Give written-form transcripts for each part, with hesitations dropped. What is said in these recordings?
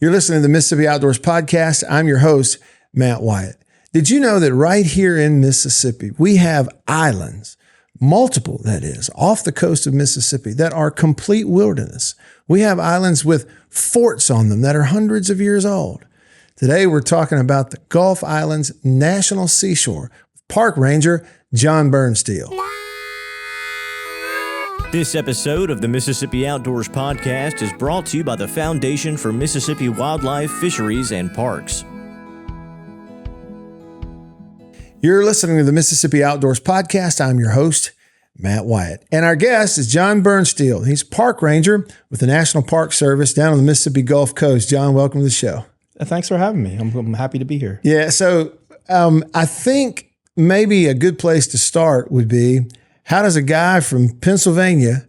You're listening to the Mississippi Outdoors Podcast. I'm your host, Matt Wyatt. Did you know that right here in Mississippi, we have islands, multiple that is, off the coast of Mississippi that are complete wilderness. We have islands with forts on them that are hundreds of years old. Today, we're talking about the Gulf Islands National Seashore with Park Ranger John Bernstiel. This episode of the Mississippi Outdoors Podcast is brought to you by the Foundation for Mississippi Wildlife, Fisheries, and Parks. You're listening to the Mississippi Outdoors Podcast. I'm your host, Matt Wyatt. And our guest is John Bernstiel. He's park ranger with the National Park Service down on the Mississippi Gulf Coast. John, welcome to the show. Thanks for having me. I'm happy to be here. Yeah, so I think maybe a good place to start would be, how does a guy from Pennsylvania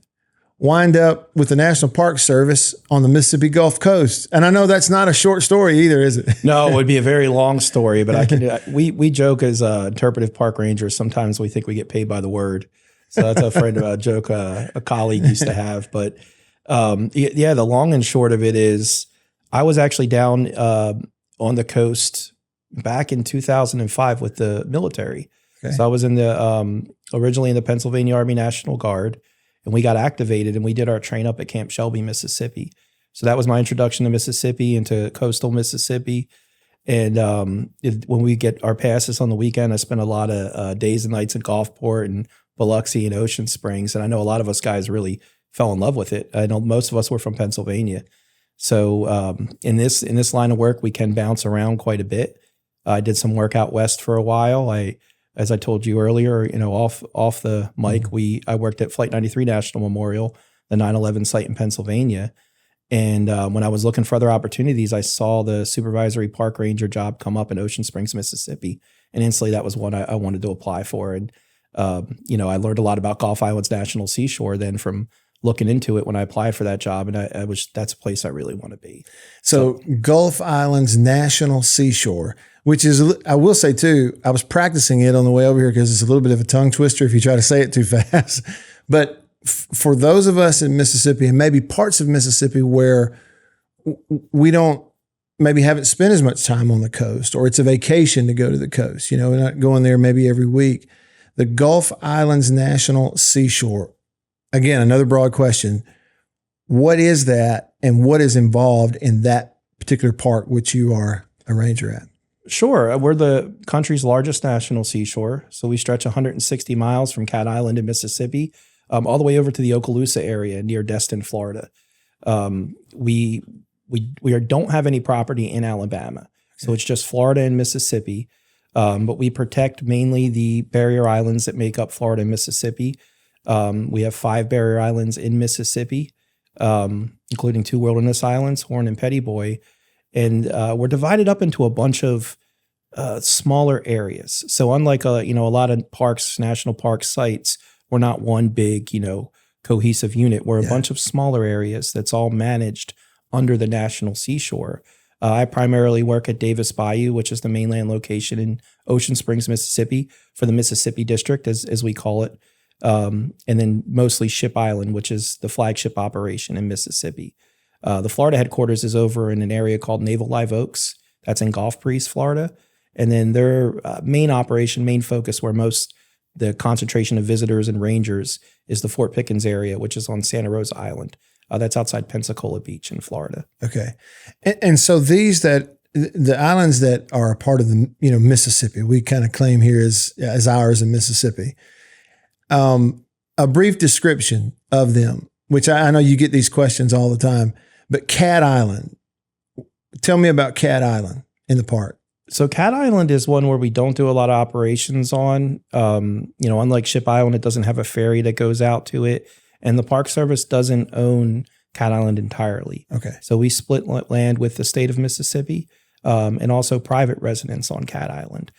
wind up with the National Park Service on the Mississippi Gulf Coast? And I know that's not a short story either, is it? No, it would be a very long story, but I can. We joke as interpretive park rangers. Sometimes we think we get paid by the word. So that's a friend of a joke a colleague used to have. But yeah, the long and short of it is, I was actually down on the coast back in 2005 with the military. Okay. So I was in the originally in the Pennsylvania Army National Guard, and we got activated and we did our train up at Camp Shelby, Mississippi. So that was my introduction to Mississippi and to coastal Mississippi. And when we get our passes on the weekend, I spent a lot of days and nights in Gulfport and Biloxi and Ocean Springs. And I know a lot of us guys really fell in love with it. I know most of us were from Pennsylvania. So in this line of work, we can bounce around quite a bit. I did some work out west for a while. As I told you earlier, off the mic, I worked at Flight 93 National Memorial, the 9/11 site in Pennsylvania. And when I was looking for other opportunities, I saw the supervisory park ranger job come up in Ocean Springs, Mississippi. And instantly that was one I wanted to apply for. And, I learned a lot about Gulf Islands National Seashore then from looking into it when I applied for that job. And that's a place I really want to be. So Gulf Islands National Seashore, which is, I will say too, I was practicing it on the way over here because it's a little bit of a tongue twister if you try to say it too fast. But for those of us in Mississippi and maybe parts of Mississippi where we haven't spent as much time on the coast, or it's a vacation to go to the coast, we're not going there maybe every week. The Gulf Islands National Seashore, again, another broad question. What is that and what is involved in that particular park which you are a ranger at? Sure. We're the country's largest national seashore. So we stretch 160 miles from Cat Island in Mississippi, all the way over to the Okaloosa area near Destin, Florida. We don't have any property in Alabama. So it's just Florida and Mississippi. But we protect mainly the barrier islands that make up Florida and Mississippi. We have 5 barrier islands in Mississippi, including 2 wilderness islands, Horn and Petit, Bois. And we're divided up into a bunch of smaller areas. So unlike a lot of parks, national park sites, we're not one big, cohesive unit. We're a bunch of smaller areas that's all managed under the National Seashore. I primarily work at Davis Bayou, which is the mainland location in Ocean Springs, Mississippi, for the Mississippi District, as we call it. And then mostly Ship Island, which is the flagship operation in Mississippi. The Florida headquarters is over in an area called Naval Live Oaks. That's in Gulf Breeze, Florida. And then their main focus where the concentration of visitors and rangers is the Fort Pickens area, which is on Santa Rosa Island. That's outside Pensacola Beach in Florida. Okay. And so the islands that are a part of the, Mississippi, we kind of claim here as ours in Mississippi. A brief description of them, which I know you get these questions all the time. But Cat Island, tell me about Cat Island in the park. So Cat Island is one where we don't do a lot of operations on. Unlike Ship Island, it doesn't have a ferry that goes out to it. And the Park Service doesn't own Cat Island entirely. Okay. So we split land with the state of Mississippi and also private residents on Cat Island.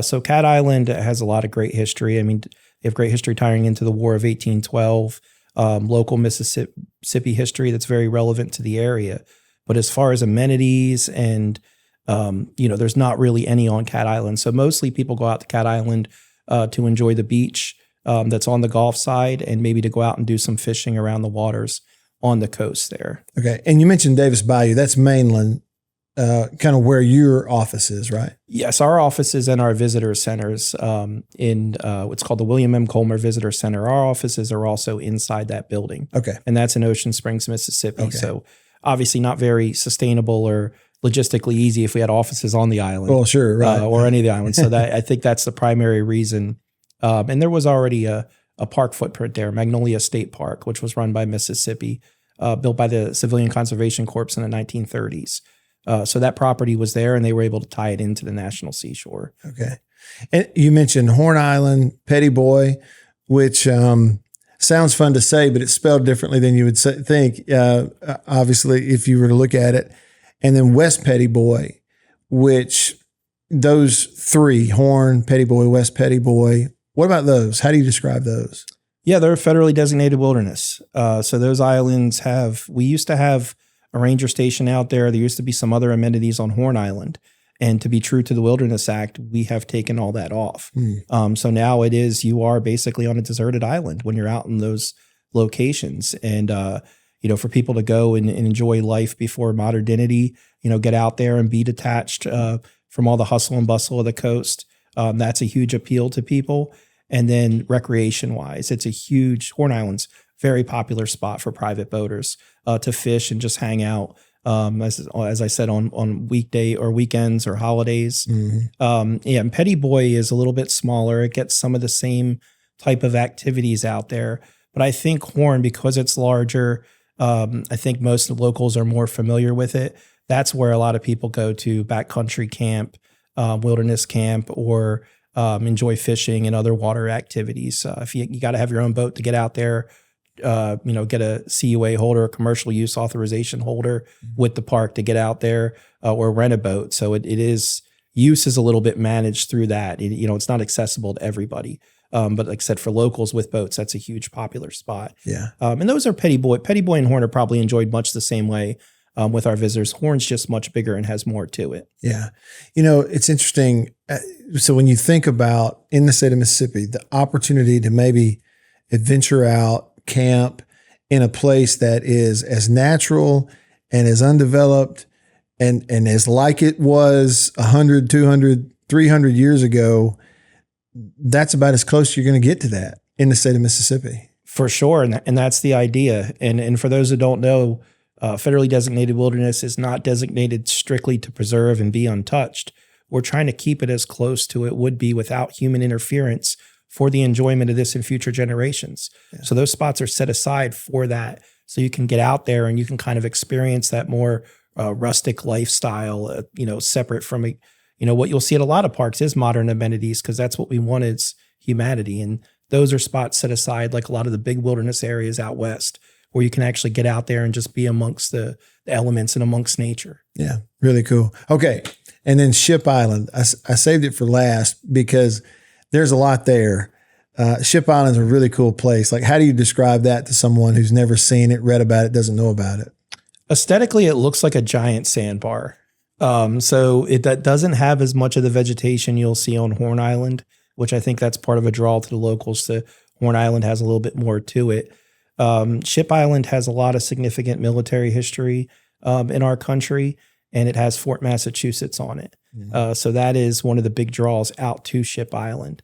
So Cat Island has a lot of great history. I mean, they have great history tying into the War of 1812. Local Mississippi history that's very relevant to the area. But as far as amenities and, there's not really any on Cat Island. So mostly people go out to Cat Island to enjoy the beach that's on the Gulf side and maybe to go out and do some fishing around the waters on the coast there. Okay. And you mentioned Davis Bayou. That's mainland kind of where your office is, right? Yes, our offices and our visitor centers in what's called the William M. Colmer Visitor Center. Our offices are also inside that building. Okay. And that's in Ocean Springs, Mississippi. Okay. So obviously not very sustainable or logistically easy if we had offices on the island. Well, sure, right. Or any of the islands. So that I think that's the primary reason. And there was already a park footprint there, Magnolia State Park, which was run by Mississippi, built by the Civilian Conservation Corps in the 1930s. So that property was there, and they were able to tie it into the national seashore. Okay. And you mentioned Horn Island, Petit Bois, which sounds fun to say, but it's spelled differently than you would think, obviously, if you were to look at it. And then West Petit Bois, which those three, Horn, Petit Bois, West Petit Bois, what about those? How do you describe those? Yeah, they're federally designated wilderness. So those islands we used to have a ranger station out there. There used to be some other amenities on Horn Island. And to be true to the Wilderness Act, we have taken all that off. So now you are basically on a deserted island when you're out in those locations. And, for people to go and enjoy life before modernity, get out there and be detached from all the hustle and bustle of the coast. That's a huge appeal to people. And then recreation wise, it's a huge Horn Island's very popular spot for private boaters to fish and just hang out. As I said, on weekday or weekends or holidays. And Petit Bois is a little bit smaller. It gets some of the same type of activities out there. But I think Horn, because it's larger, I think most locals are more familiar with it. That's where a lot of people go to backcountry camp, wilderness camp, or enjoy fishing and other water activities. If you got to have your own boat to get out there, get a CUA holder, a commercial use authorization holder with the park to get out there, or rent a boat. So use is a little bit managed through that. It's not accessible to everybody. But like I said, for locals with boats, that's a huge popular spot. Yeah. And those are Petit Bois. Petit Bois and Horn are probably enjoyed much the same way with our visitors. Horn's just much bigger and has more to it. Yeah. It's interesting. So when you think about in the state of Mississippi, the opportunity to maybe adventure out, camp in a place that is as natural and as undeveloped and as like it was 100, 200, 300 years ago, that's about as close you're going to get to that in the state of Mississippi. For sure. And that's the idea. And for those who don't know, federally designated wilderness is not designated strictly to preserve and be untouched. We're trying to keep it as close to it would be without human interference for the enjoyment of this in future generations. Yeah. So those spots are set aside for that. So you can get out there and you can kind of experience that more rustic lifestyle, separate from, what you'll see at a lot of parks is modern amenities, because that's what we want as humanity. And those are spots set aside, like a lot of the big wilderness areas out west, where you can actually get out there and just be amongst the elements and amongst nature. Yeah, really cool. Okay. And then Ship Island. I saved it for last because there's a lot there. Ship Island's a really cool place. Like, how do you describe that to someone who's never seen it, read about it, doesn't know about it? Aesthetically, it looks like a giant sandbar. So that doesn't have as much of the vegetation you'll see on Horn Island, which I think that's part of a draw to the locals. To Horn Island has a little bit more to it. Ship Island has a lot of significant military history in our country, and it has Fort Massachusetts on it. So that is one of the big draws out to Ship Island.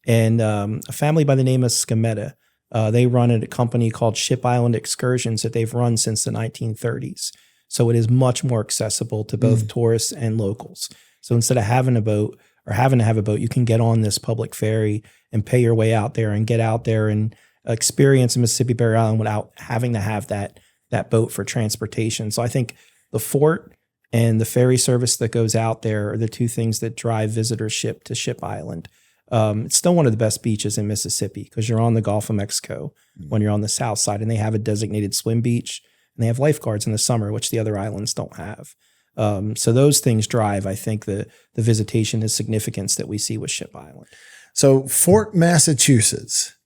And a family by the name of Scametta, they run a company called Ship Island Excursions that they've run since the 1930s. So it is much more accessible to both tourists and locals. So instead of having a boat or having to have a boat, you can get on this public ferry and pay your way out there and get out there and experience Mississippi Bear Island without having to have that boat for transportation. So I think the fort and the ferry service that goes out there are the two things that drive visitorship to Ship Island. It's still one of the best beaches in Mississippi because you're on the Gulf of Mexico when you're on the south side, and they have a designated swim beach, and they have lifeguards in the summer, which the other islands don't have. So those things drive, I think, the visitation and significance that we see with Ship Island. So Fort Massachusetts,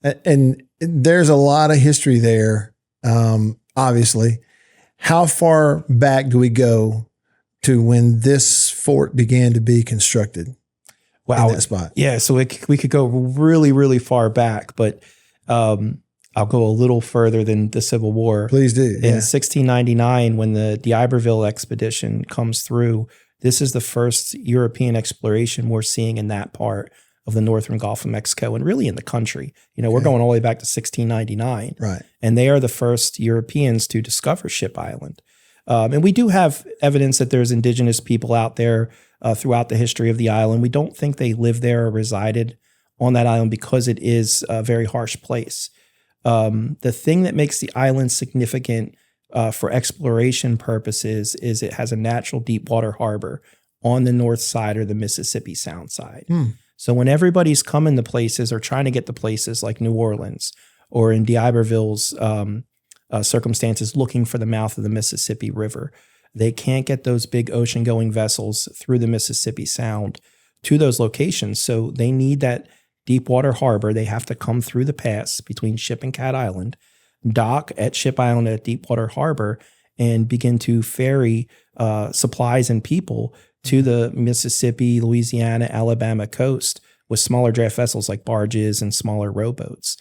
and there's a lot of history there, obviously. How far back do we go to when this fort began to be constructed? Wow. In that spot? Yeah. So we could go really, really far back, but I'll go a little further than the Civil War. Please do. In 1699, when the D'Iberville expedition comes through, this is the first European exploration we're seeing in that part of the northern Gulf of Mexico and really in the country. We're going all the way back to 1699. Right. And they are the first Europeans to discover Ship Island. And we do have evidence that there's indigenous people out there throughout the history of the island. We don't think they lived there or resided on that island because it is a very harsh place. The thing that makes the island significant for exploration purposes is it has a natural deep water harbor on the north side or the Mississippi Sound side. So when everybody's coming to places or trying to get to places like New Orleans or in D'Iberville's circumstances looking for the mouth of the Mississippi River, they can't get those big ocean-going vessels through the Mississippi Sound to those locations. So they need that deep water harbor. They have to come through the pass between Ship and Cat Island, dock at Ship Island at Deepwater Harbor, and begin to ferry supplies and people to the Mississippi, Louisiana, Alabama coast with smaller draft vessels like barges and smaller rowboats.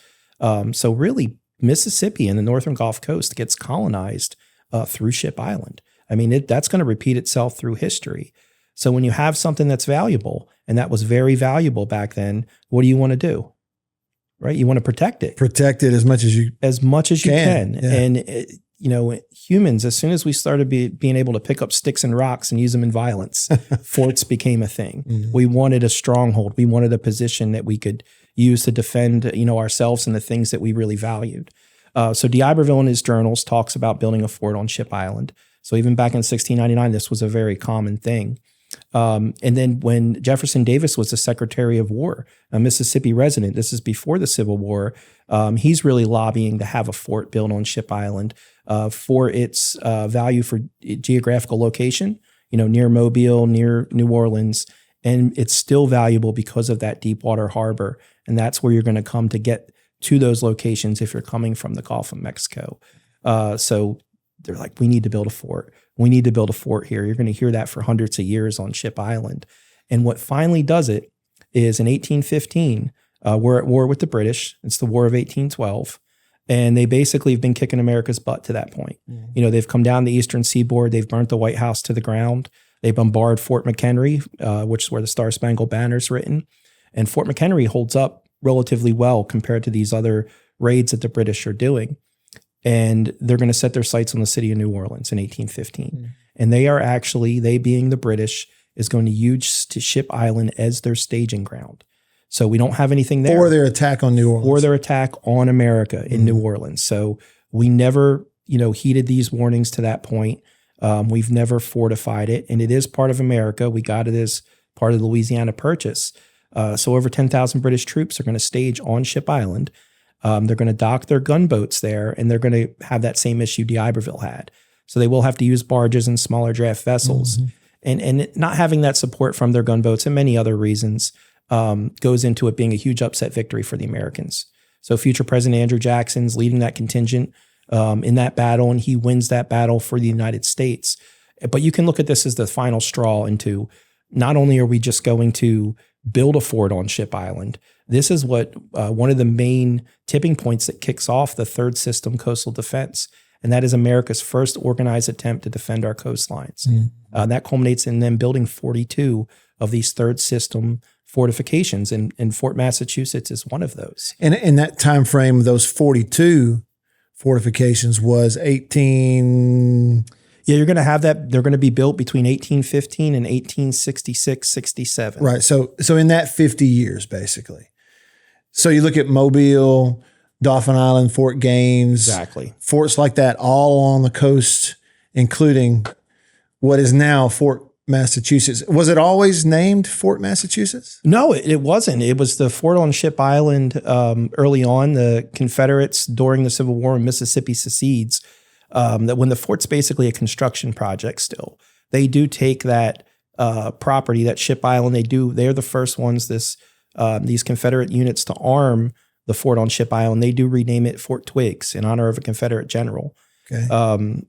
So really, Mississippi and the northern Gulf Coast gets colonized through Ship Island. I mean, that's going to repeat itself through history. So when you have something that's valuable, and that was very valuable back then, what do you want to do? Right? You want to protect it. Protect it as much as you can. Yeah. And humans, as soon as we started being able to pick up sticks and rocks and use them in violence, forts became a thing. Mm-hmm. We wanted a stronghold. We wanted a position that we could use to defend, ourselves and the things that we really valued. So D'Iberville in his journals talks about building a fort on Ship Island. So even back in 1699, this was a very common thing. And then when Jefferson Davis was the Secretary of War, a Mississippi resident, this is before the Civil War, he's really lobbying to have a fort built on Ship Island for its value for geographical location, near Mobile, near New Orleans. And it's still valuable because of that deep water harbor. And that's where you're going to come to get to those locations if you're coming from the Gulf of Mexico. So they're like, we need to build a fort. We need to build a fort here. You're going to hear that for hundreds of years on Ship Island. And what finally does it is in 1815, we're at war with the British. It's the War of 1812. And they basically have been kicking America's butt to that point. Mm-hmm. They've come down the eastern seaboard. They've burnt the White House to the ground. They bombard Fort McHenry, which is where the Star Spangled Banner is written. And Fort McHenry holds up relatively well compared to these other raids that the British are doing. And they're going to set their sights on the city of New Orleans in 1815. Mm. And they being the British, is going to use Ship Island as their staging ground. So we don't have anything there. Or their attack on New Orleans. Or their attack on America in New Orleans. So we never, heeded these warnings to that point. We've never fortified it. And it is part of America. We got it as part of the Louisiana Purchase. So over 10,000 British troops are going to stage on Ship Island. They're going to dock their gunboats there, and they're going to have that same issue D'Iberville had. So they will have to use barges and smaller draft vessels. Mm-hmm. And not having that support from their gunboats and many other reasons goes into it being a huge upset victory for the Americans. So future President Andrew Jackson's leading that contingent in that battle, and he wins that battle for the United States. But you can look at this as the final straw into not only are we just going to build a fort on Ship Island, this is what one of the main tipping points that kicks off the third system coastal defense. And that is America's first organized attempt to defend our coastlines. That culminates in them building 42 of these third system fortifications. And Fort Massachusetts is one of those. And in that time frame, those 42 fortifications was 18... Yeah, you're going to have that. They're going to be built between 1815 and 1866, 67. Right. So in that 50 years, basically. So you look at Mobile, Dauphin Island, Fort Gaines. Exactly. Forts like that all along the coast, including what is now Fort Massachusetts. Was it always named Fort Massachusetts? No, it wasn't. It was the fort on Ship Island early on. The Confederates, during the Civil War, in Mississippi secedes. That when the fort's basically a construction project still, they do take that property, that Ship Island, they're the first ones, these Confederate units to arm the fort on Ship Island. They do rename it Fort Twiggs in honor of a Confederate general. Okay.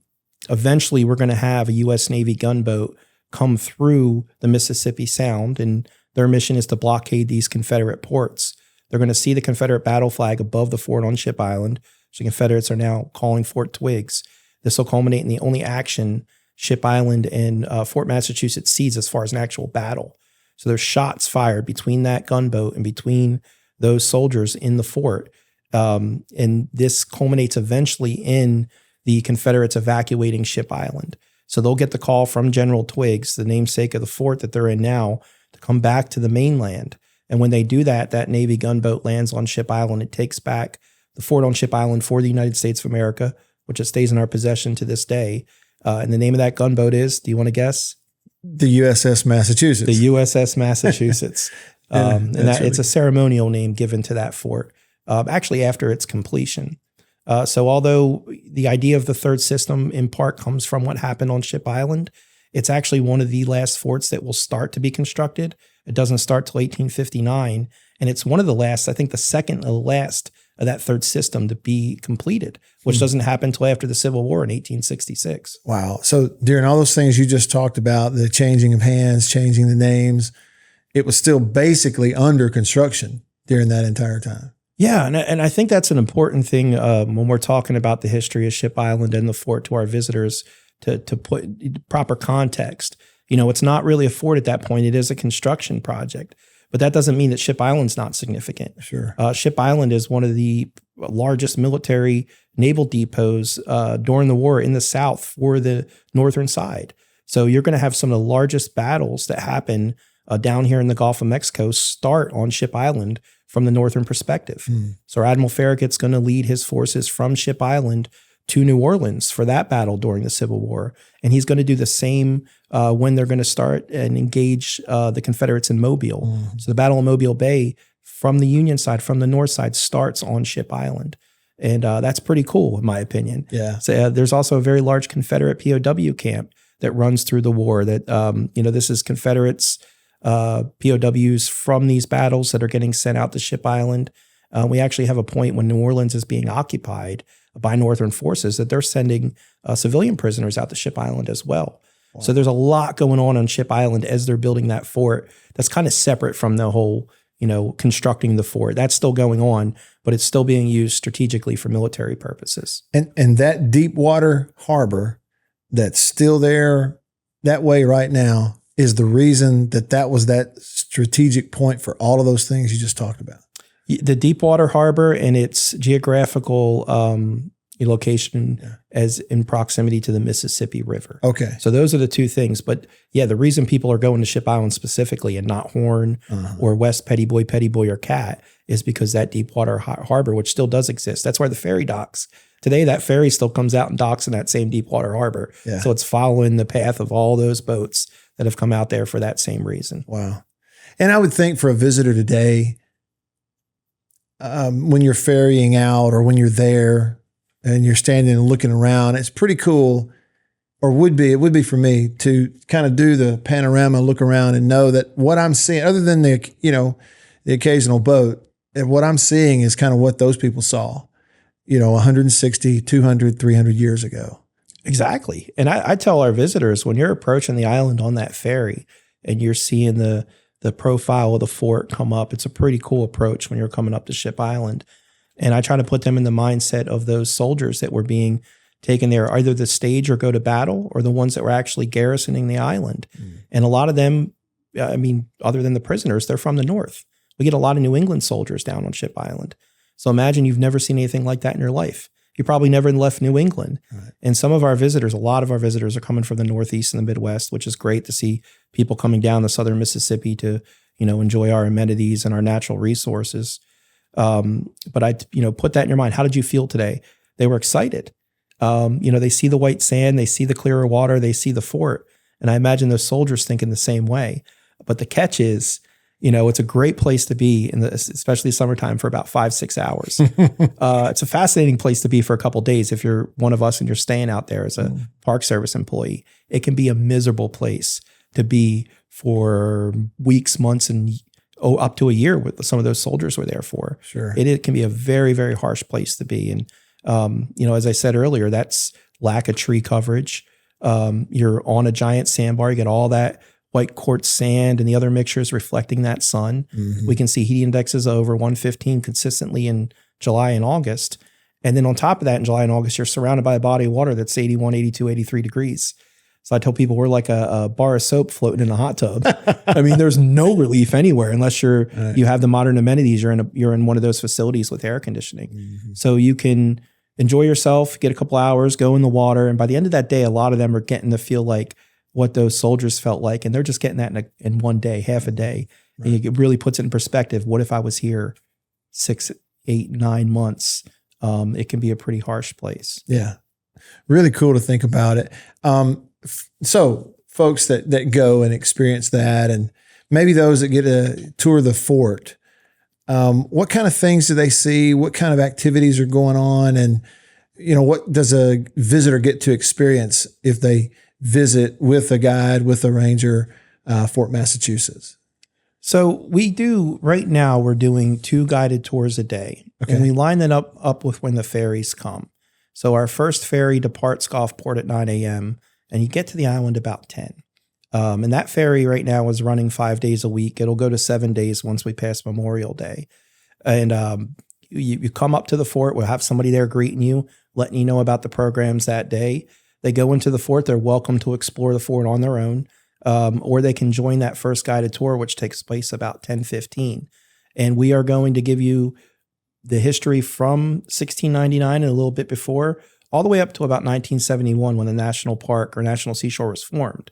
Eventually we're going to have a U.S. Navy gunboat come through the Mississippi Sound, and their mission is to blockade these Confederate ports. They're going to see the Confederate battle flag above the fort on Ship Island. So Confederates are now calling Fort Twiggs. This will culminate in the only action Ship Island and Fort Massachusetts sees as far as an actual battle. So there's shots fired between that gunboat and between those soldiers in the fort. And this culminates eventually in the Confederates evacuating Ship Island. So they'll get the call from General Twiggs, the namesake of the fort that they're in now, to come back to the mainland. And when they do that, that Navy gunboat lands on Ship Island. It takes back the fort on Ship Island for the United States of America, which it stays in our possession to this day. And the name of that gunboat is, do you want to guess? The USS Massachusetts. The USS Massachusetts. It's a ceremonial name given to that fort, actually after its completion. So although the idea of the third system in part comes from what happened on Ship Island, it's actually one of the last forts that will start to be constructed. It doesn't start till 1859. And it's one of the last, I think the second to last of that third system to be completed, which doesn't happen until after the Civil War in 1866. Wow. So during all those things you just talked about, the changing of hands, changing the names, it was still basically under construction during that entire time. Yeah, and I think that's an important thing when we're talking about the history of Ship Island and the fort to our visitors to put proper context. You know, it's not really a fort at that point. It is a construction project. But that doesn't mean that Ship Island's not significant. Sure. Ship Island is one of the largest military naval depots during the war in the South for the northern side. So you're going to have some of the largest battles that happen down here in the Gulf of Mexico start on Ship Island from the northern perspective. So Admiral Farragut's going to lead his forces from Ship Island to New Orleans for that battle during the Civil War. And he's going to do the same when they're going to start and engage the Confederates in Mobile. So the Battle of Mobile Bay from the Union side, from the north side, starts on Ship Island. And that's pretty cool, in my opinion. Yeah. So there's also a very large Confederate POW camp that runs through the war that, this is Confederates, POWs from these battles that are getting sent out to Ship Island. We actually have a point when New Orleans is being occupied by Northern forces that they're sending civilian prisoners out to Ship Island as well. Wow. So there's a lot going on Ship Island as they're building that fort that's kind of separate from the whole, constructing the fort. That's still going on, but it's still being used strategically for military purposes. And that deep water harbor that's still there that way right now is the reason that was that strategic point for all of those things you just talked about. The Deepwater Harbor and its geographical location as in proximity to the Mississippi River. Okay. So those are the two things. But yeah, the reason people are going to Ship Island specifically and not Horn or West Petit Bois, or Cat is because that Deepwater Harbor, which still does exist, that's where the ferry docks. Today, that ferry still comes out and docks in that same Deepwater Harbor. Yeah. So it's following the path of all those boats that have come out there for that same reason. Wow. And I would think for a visitor today, when you're ferrying out or when you're there and you're standing and looking around, it's pretty cool, or it would be for me to kind of do the panorama, look around and know that what I'm seeing, other than the occasional boat, and what I'm seeing is kind of what those people saw, 160, 200, 300 years ago. Exactly. And I tell our visitors, when you're approaching the island on that ferry and you're seeing the profile of the fort come up, it's a pretty cool approach when you're coming up to Ship Island. And I try to put them in the mindset of those soldiers that were being taken there, either the stage or go to battle, or the ones that were actually garrisoning the island. And a lot of them, other than the prisoners, they're from the north. We get a lot of New England soldiers down on Ship Island. So imagine you've never seen anything like that in your life. You probably never left New England. Right. And a lot of our visitors are coming from the Northeast and the Midwest, which is great to see people coming down the Southern Mississippi to, enjoy our amenities and our natural resources. But I, put that in your mind. How did you feel today? They were excited. They see the white sand, they see the clearer water, they see the fort. And I imagine those soldiers thinking the same way. But the catch is, it's a great place to be, especially summertime, for about 5-6 hours. It's a fascinating place to be for a couple of days. If you're one of us and you're staying out there as a Park Service employee, it can be a miserable place to be for weeks, months, and up to a year with some of those soldiers were there for. Sure. It can be a very, very harsh place to be. And, as I said earlier, that's lack of tree coverage. You're on a giant sandbar. You get all that white quartz sand and the other mixtures reflecting that sun. We can see heat indexes over 115 consistently in July and August. And then on top of that, in July and August, you're surrounded by a body of water that's 81, 82, 83 degrees. So I tell people we're like a bar of soap floating in a hot tub. I mean, there's no relief anywhere unless you have the modern amenities. You're in one of those facilities with air conditioning. So you can enjoy yourself, get a couple hours, go in the water. And by the end of that day, a lot of them are getting to feel like what those soldiers felt like. And they're just getting that in one day, half a day. And it really puts it in perspective. What if I was here 6, 8, 9 months? It can be a pretty harsh place. Yeah. Really cool to think about it. So folks that go and experience that, and maybe those that get a tour of the fort, what kind of things do they see? What kind of activities are going on? And, what does a visitor get to experience if they visit with a guide, with a ranger, Fort Massachusetts? So right now we're doing 2 guided tours a day. Okay. And we line that up with when the ferries come. So our first ferry departs Gulfport at 9 a.m. and you get to the island about 10. And that ferry right now is running 5 days a week. It'll go to 7 days once we pass Memorial Day. And you come up to the fort. We'll have somebody there greeting you, letting you know about the programs that day. They go into the fort. They're welcome to explore the fort on their own. Or they can join that first guided tour, which takes place about 10:15. And we are going to give you the history from 1699 and a little bit before, all the way up to about 1971 when the national park or national seashore was formed,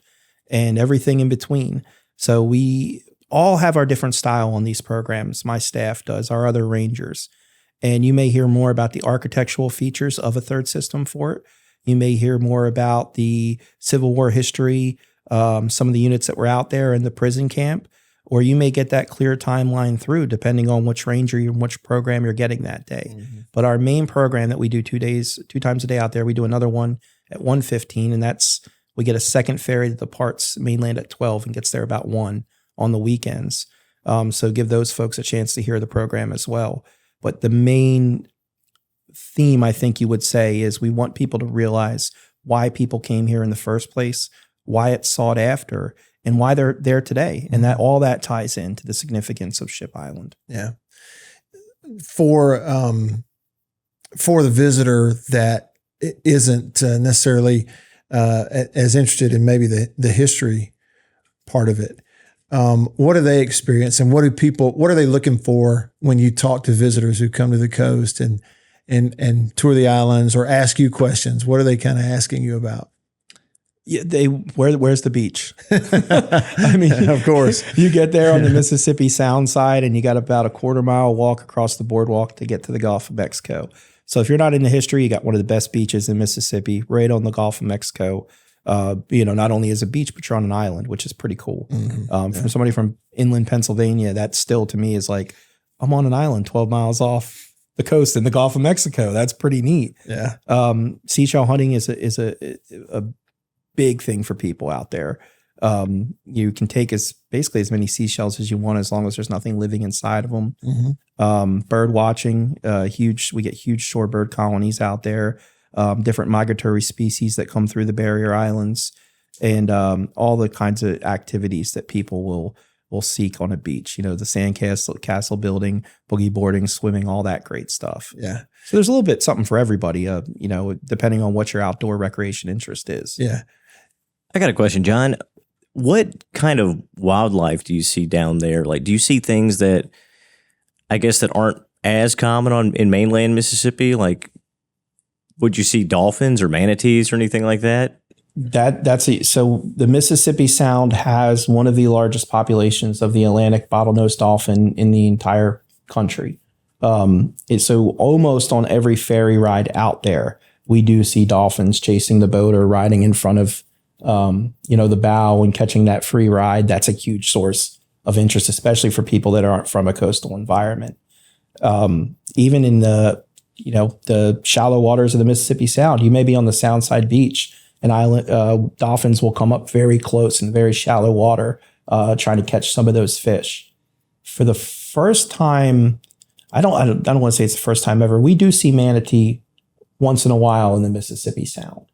and everything in between. So we all have our different style on these programs. My staff does, our other rangers. And you may hear more about the architectural features of a third system fort. You may hear more about the Civil War history, some of the units that were out there in the prison camp, or you may get that clear timeline through depending on which ranger and which program you're getting that day. But our main program that we do 2 times a day out there, we do another one at 1:15, and we get a second ferry that departs mainland at 12 and gets there about 1 on the weekends. So give those folks a chance to hear the program as well. But the main theme, I think you would say, is we want people to realize why people came here in the first place, why it's sought after, and why they're there today. And that all that ties into the significance of Ship Island. Yeah. For the visitor that isn't necessarily as interested in maybe the history part of it, what do they experience, and what are they looking for when you talk to visitors who come to the coast and tour the islands or ask you questions? What are they kind of asking you about? Yeah, where's the beach? I mean, of course, you get there on the Mississippi Sound side and you got about a quarter-mile walk across the boardwalk to get to the Gulf of Mexico. So if you're not into history, you got one of the best beaches in Mississippi right on the Gulf of Mexico. Not only is a beach, but you're on an island, which is pretty cool. From somebody from inland Pennsylvania, that still to me is like, I'm on an island 12 miles off the coast in the Gulf of Mexico. That's pretty neat. Yeah. Seashell hunting is a big thing for people out there. You can take basically as many seashells as you want, as long as there's nothing living inside of them. Bird watching, we get huge shorebird colonies out there, different migratory species that come through the barrier islands, and all the kinds of activities that people will seek on a beach. The sand castle building, boogie boarding, swimming, all that great stuff. Yeah. So there's a little bit something for everybody, depending on what your outdoor recreation interest is. Yeah. I got a question, John. What kind of wildlife do you see down there? Like, do you see things that I guess that aren't as common in mainland Mississippi? Like, would you see dolphins or manatees or anything like that? So the Mississippi Sound has one of the largest populations of the Atlantic bottlenose dolphin in the entire country. So almost on every ferry ride out there, we do see dolphins chasing the boat or riding in front of the bow and catching that free ride. That's a huge source of interest, especially for people that aren't from a coastal environment. Even in the shallow waters of the Mississippi Sound, you may be on the Soundside Beach, and dolphins will come up very close in very shallow water, trying to catch some of those fish. For the first time, I don't want to say it's the first time ever, we do see manatee once in a while in the Mississippi Sound.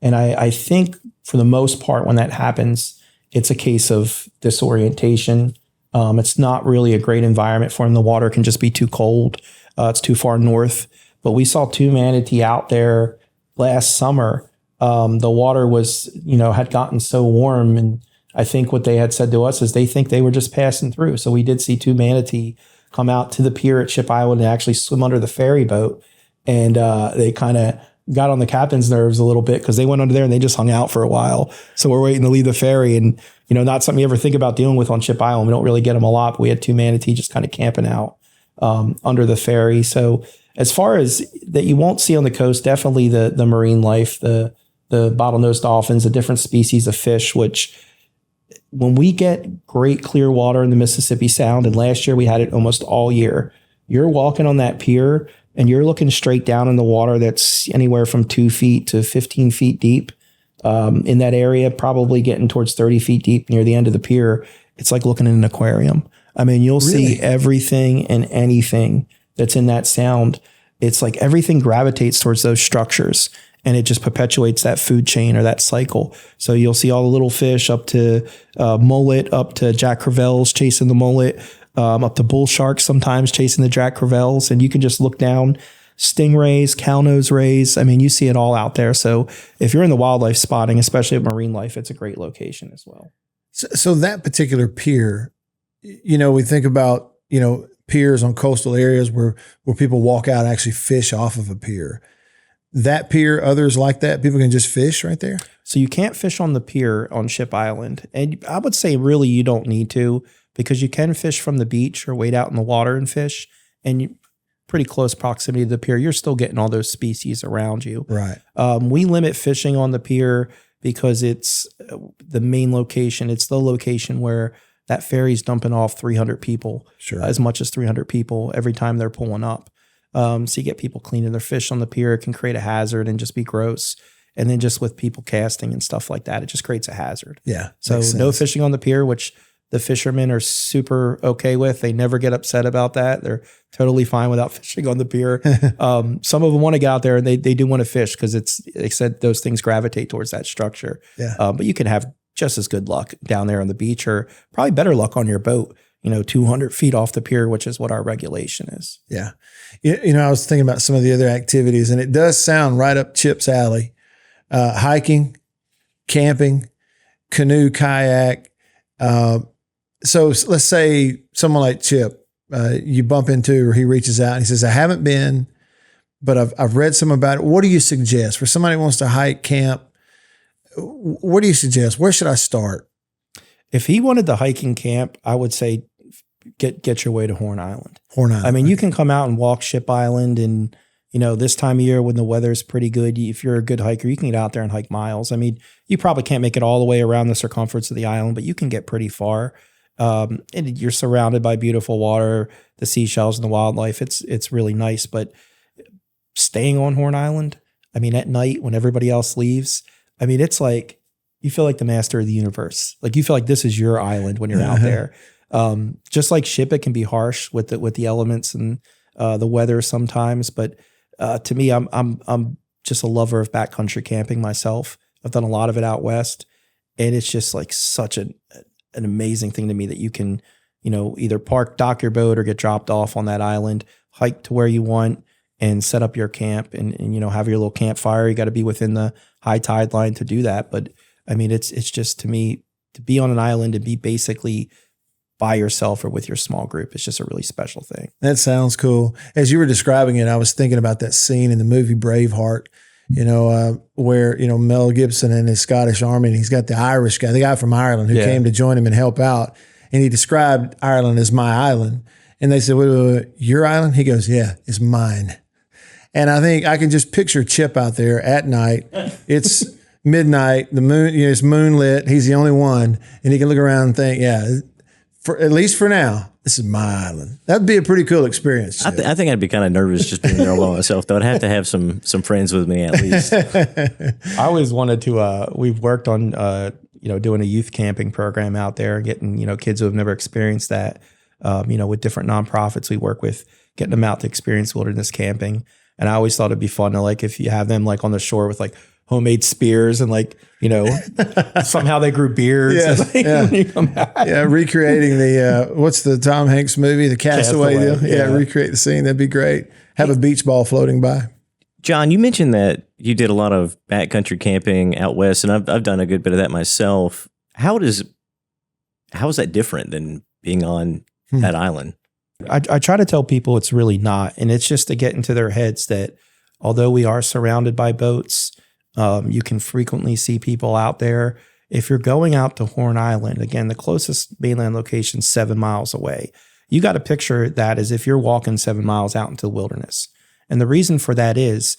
And I think for the most part, when that happens, it's a case of disorientation. It's not really a great environment for them. The water can just be too cold. It's too far north. But we saw 2 manatee out there last summer. The water was, had gotten so warm. And I think what they had said to us is they think they were just passing through. So we did see 2 manatee come out to the pier at Ship Island and actually swim under the ferry boat. And they kind of got on the captain's nerves a little bit because they went under there and they just hung out for a while. So we're waiting to leave the ferry, and not something you ever think about dealing with on Ship Island. We don't really get them a lot, but we had 2 manatee just kind of camping out under the ferry. So as far as that you won't see on the coast, definitely the marine life, the bottlenose dolphins, the different species of fish, which when we get great clear water in the Mississippi Sound, and last year we had it almost all year, you're walking on that pier and you're looking straight down in the water that's anywhere from 2 feet to 15 feet deep in that area, probably getting towards 30 feet deep near the end of the pier. It's like looking in an aquarium. I mean, you'll see everything and anything that's in that sound. It's like everything gravitates towards those structures, and it just perpetuates that food chain or that cycle. So you'll see all the little fish up to mullet, up to Jack Crevalles chasing the mullet, up to bull sharks sometimes chasing the Jack Crevalles. And you can just look down, stingrays, cownose rays. I mean, you see it all out there. So if you're in the wildlife spotting, especially at marine life, it's a great location as well. So that particular pier, we think about, piers on coastal areas where people walk out and actually fish off of a pier. That pier, others like that, people can just fish right there? So you can't fish on the pier on Ship Island. And I would say really you don't need to, because you can fish from the beach or wade out in the water and fish. And pretty close proximity to the pier, you're still getting all those species around you. Right. We limit fishing on the pier because it's the main location. It's the location where that ferry's dumping off 300 people, as much as 300 people every time they're pulling up. So you get people cleaning their fish on the pier. It can create a hazard and just be gross. And then just with people casting and stuff like that, it just creates a hazard. Yeah. So no fishing on the pier, which the fishermen are super okay with. They never get upset about that. They're totally fine without fishing on the pier. Some of them want to get out there and they do want to fish because they said those things gravitate towards that structure. Yeah. But you can have just as good luck down there on the beach, or probably better luck on your boat, 200 feet off the pier, which is what our regulation is. Yeah. I was thinking about some of the other activities, and it does sound right up Chip's alley. Hiking, camping, canoe, kayak. So let's say someone like Chip, you bump into, or he reaches out and he says, I haven't been, but I've read some about it. What do you suggest for somebody who wants to hike, camp? What do you suggest? Where should I start? If he wanted to hike and camp, I would say get your way to Horn Island. Horn Island. I mean, you can come out and walk Ship Island, and this time of year when the weather's pretty good, if you're a good hiker, you can get out there and hike miles. I mean, you probably can't make it all the way around the circumference of the island, but you can get pretty far. And you're surrounded by beautiful water, the seashells and the wildlife. It's really nice. But staying on Horn Island, I mean, at night when everybody else leaves, I mean, it's like you feel like the master of the universe. Like you feel like this is your island when you're out there. Just like Ship, it can be harsh with the elements and the weather sometimes. But to me, I'm just a lover of backcountry camping myself. I've done a lot of it out west, and it's just like such an amazing thing to me that you can, either dock your boat or get dropped off on that island, hike to where you want, and set up your camp and have your little campfire. You got to be within the high tide line to do that. But I mean, it's just, to me, to be on an island and be basically by yourself or with your small group, it's just a really special thing. That sounds cool. As you were describing it, I was thinking about that scene in the movie Braveheart, where, Mel Gibson and his Scottish army, and he's got the Irish guy, the guy from Ireland who came to join him and help out. And he described Ireland as my island. And they said, wait, your island? He goes, yeah, it's mine. And I think I can just picture Chip out there at night. It's midnight, the moon, it's moonlit. He's the only one. And he can look around and think, at least for now, this is my island. That'd be a pretty cool experience. I think I'd be kind of nervous just being there all by myself, though. I'd have to have some friends with me at least. I always wanted to, we've worked on, doing a youth camping program out there, getting, kids who have never experienced that, with different nonprofits we work with, getting them out to experience wilderness camping. And I always thought it'd be fun to, like, if you have them like on the shore with like homemade spears and somehow they grew beards. Yeah, when you come back. Yeah, recreating the what's the Tom Hanks movie, the Castaway deal? Yeah, recreate the scene. That'd be great. Have a beach ball floating by. John, you mentioned that you did a lot of backcountry camping out west, and I've done a good bit of that myself. How is that different than being on that island? I try to tell people it's really not, and it's just to get into their heads that although we are surrounded by boats, you can frequently see people out there. If you're going out to Horn Island, again, the closest mainland location is 7 miles away. You got to picture that as if you're walking 7 miles out into the wilderness. And the reason for that is,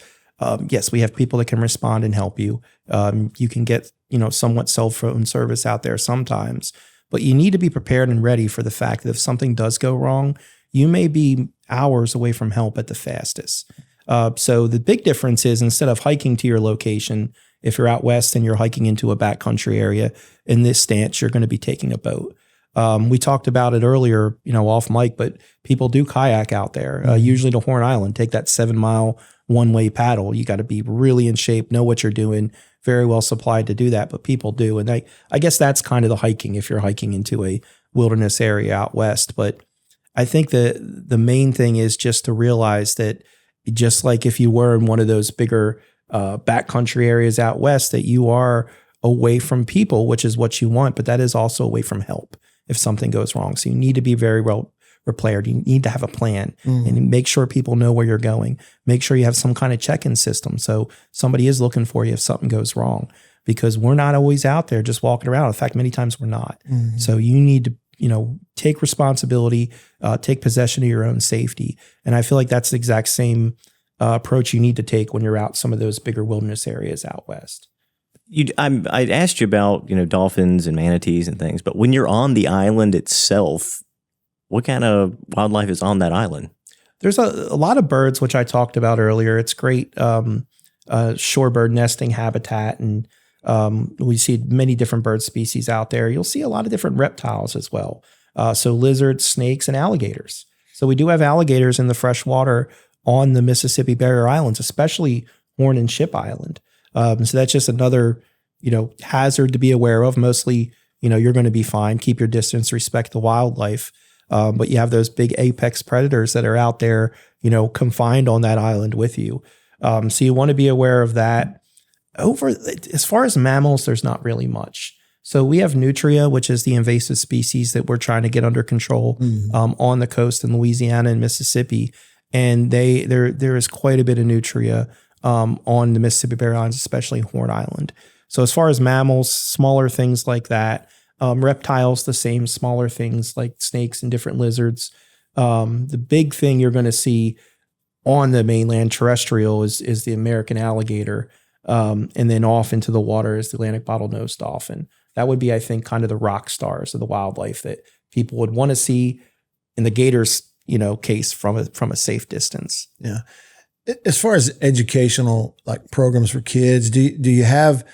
yes, we have people that can respond and help you. You can get, somewhat cell phone service out there sometimes, but you need to be prepared and ready for the fact that if something does go wrong, you may be hours away from help at the fastest. So the big difference is instead of hiking to your location, if you're out west and you're hiking into a backcountry area, in this stance, you're going to be taking a boat. We talked about it earlier, off mic, but people do kayak out there, usually to Horn Island. Take that 7 mile one-way paddle. You got to be really in shape, know what you're doing, very well supplied to do that, but people do. And I guess that's kind of the hiking if you're hiking into a wilderness area out west. But I think the main thing is just to realize that just like if you were in one of those bigger backcountry areas out west, that you are away from people, which is what you want, but that is also away from help if something goes wrong. So you need to be very well prepared. You need to have a plan and make sure people know where you're going. Make sure you have some kind of check-in system so somebody is looking for you if something goes wrong, because we're not always out there just walking around. In fact, many times we're not. So you need to take responsibility, take possession of your own safety. And I feel like that's the exact same approach you need to take when you're out some of those bigger wilderness areas out west. I asked you about, dolphins and manatees and things, but when you're on the island itself, what kind of wildlife is on that island? There's a lot of birds, which I talked about earlier. It's great shorebird nesting habitat, and we see many different bird species out there. You'll see a lot of different reptiles as well. So lizards, snakes, and alligators. So we do have alligators in the fresh water on the Mississippi Barrier Islands, especially Horn and Ship Island. So that's just another, hazard to be aware of. Mostly, you're going to be fine. Keep your distance, respect the wildlife. But you have those big apex predators that are out there, confined on that island with you. So you want to be aware of that. As far as mammals, there's not really much. So we have nutria, which is the invasive species that we're trying to get under control on the coast in Louisiana and Mississippi. And there is quite a bit of nutria on the Mississippi Barrier Islands, especially Horn Island. So as far as mammals, smaller things like that, reptiles, the same, smaller things like snakes and different lizards. The big thing you're going to see on the mainland terrestrial is the American alligator. And then off into the water is the Atlantic bottlenose dolphin. That would be, I think, kind of the rock stars of the wildlife that people would want to see in the gators, case from a safe distance. Yeah. As far as educational programs for kids, do you have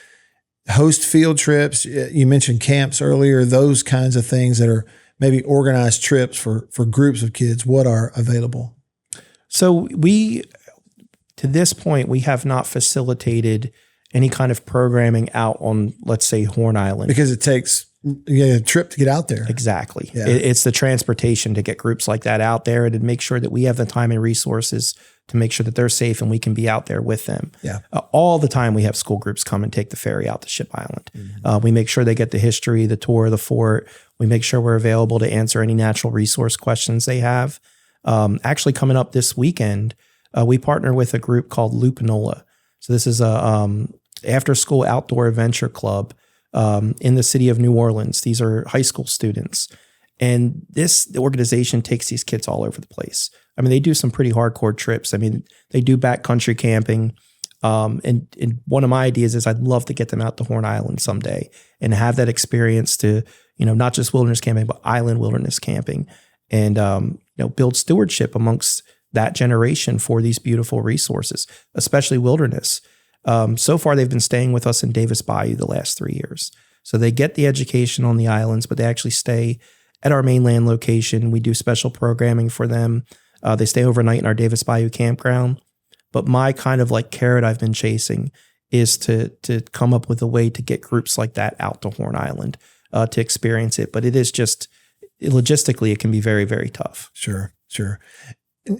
host field trips? You mentioned camps earlier, those kinds of things that are maybe organized trips for groups of kids. What are available? So to this point, we have not facilitated any kind of programming out on, let's say, Horn Island. Because it takes a trip to get out there. Exactly. Yeah. It's the transportation to get groups like that out there and to make sure that we have the time and resources to make sure that they're safe and we can be out there with them. Yeah. All the time we have school groups come and take the ferry out to Ship Island. We make sure they get the history, the tour of the fort. We make sure we're available to answer any natural resource questions they have. Actually, coming up this weekend, we partner with a group called Lupinola. So this is a after-school outdoor adventure club in the city of New Orleans. These are high school students. And the organization takes these kids all over the place. I mean, they do some pretty hardcore trips. I mean, they do backcountry camping. And one of my ideas is I'd love to get them out to Horn Island someday and have that experience to, not just wilderness camping, but island wilderness camping and, build stewardship amongst that generation for these beautiful resources, especially wilderness. So far, they've been staying with us in Davis Bayou the last 3 years. So they get the education on the islands, but they actually stay at our mainland location. We do special programming for them. They stay overnight in our Davis Bayou campground. But my kind of carrot I've been chasing is to come up with a way to get groups like that out to Horn Island to experience it. But it is just logistically, it can be very, very tough. Sure.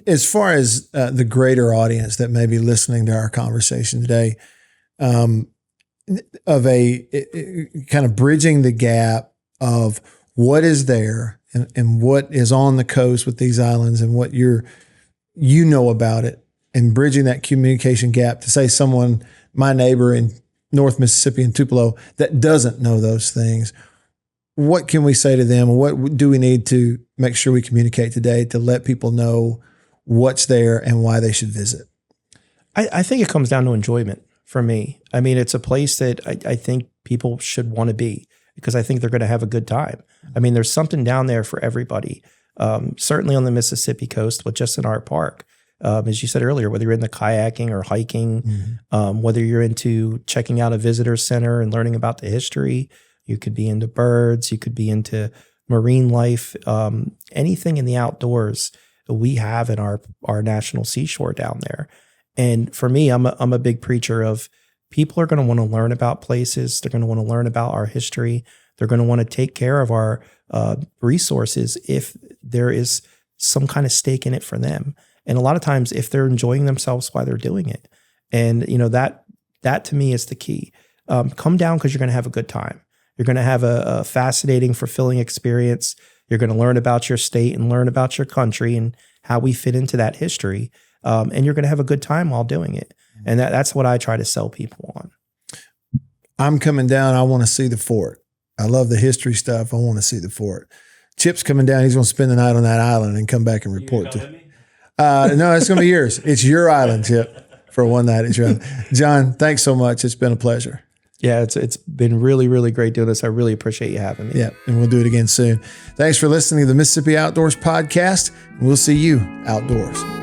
As far as the greater audience that may be listening to our conversation today, of a kind of bridging the gap of what is there and what is on the coast with these islands and what you know about it, and bridging that communication gap to say someone, my neighbor in North Mississippi in Tupelo, that doesn't know those things. What can we say to them? What do we need to make sure we communicate today to let people know what's there and why they should visit? I think it comes down to enjoyment for me. I mean, it's a place that I think people should want to be because I think they're going to have a good time. I mean, there's something down there for everybody. Certainly on the Mississippi coast, but just in our park. As you said earlier, whether you're into kayaking or hiking, whether you're into checking out a visitor center and learning about the history, you could be into birds, you could be into marine life, anything in the outdoors we have in our national seashore down there. And for me, I'm a big preacher of people are going to want to learn about places. They're going to want to learn about our history. They're going to want to take care of our resources if there is some kind of stake in it for them. And a lot of times if they're enjoying themselves while they're doing it. And that to me is the key. Come down because you're going to have a good time. You're going to have a fascinating, fulfilling experience. You're going to learn about your state and learn about your country and how we fit into that history. And you're going to have a good time while doing it. And that's what I try to sell people on. I'm coming down. I want to see the fort. I love the history stuff. I want to see the fort. Chip's coming down. He's going to spend the night on that island and come back and report to me. No, it's going to be yours. It's your island, Chip. For one night, it's your island. John, thanks so much. It's been a pleasure. Yeah, it's been really, really great doing this. I really appreciate you having me. Yeah, and we'll do it again soon. Thanks for listening to the Mississippi Outdoors Podcast. We'll see you outdoors.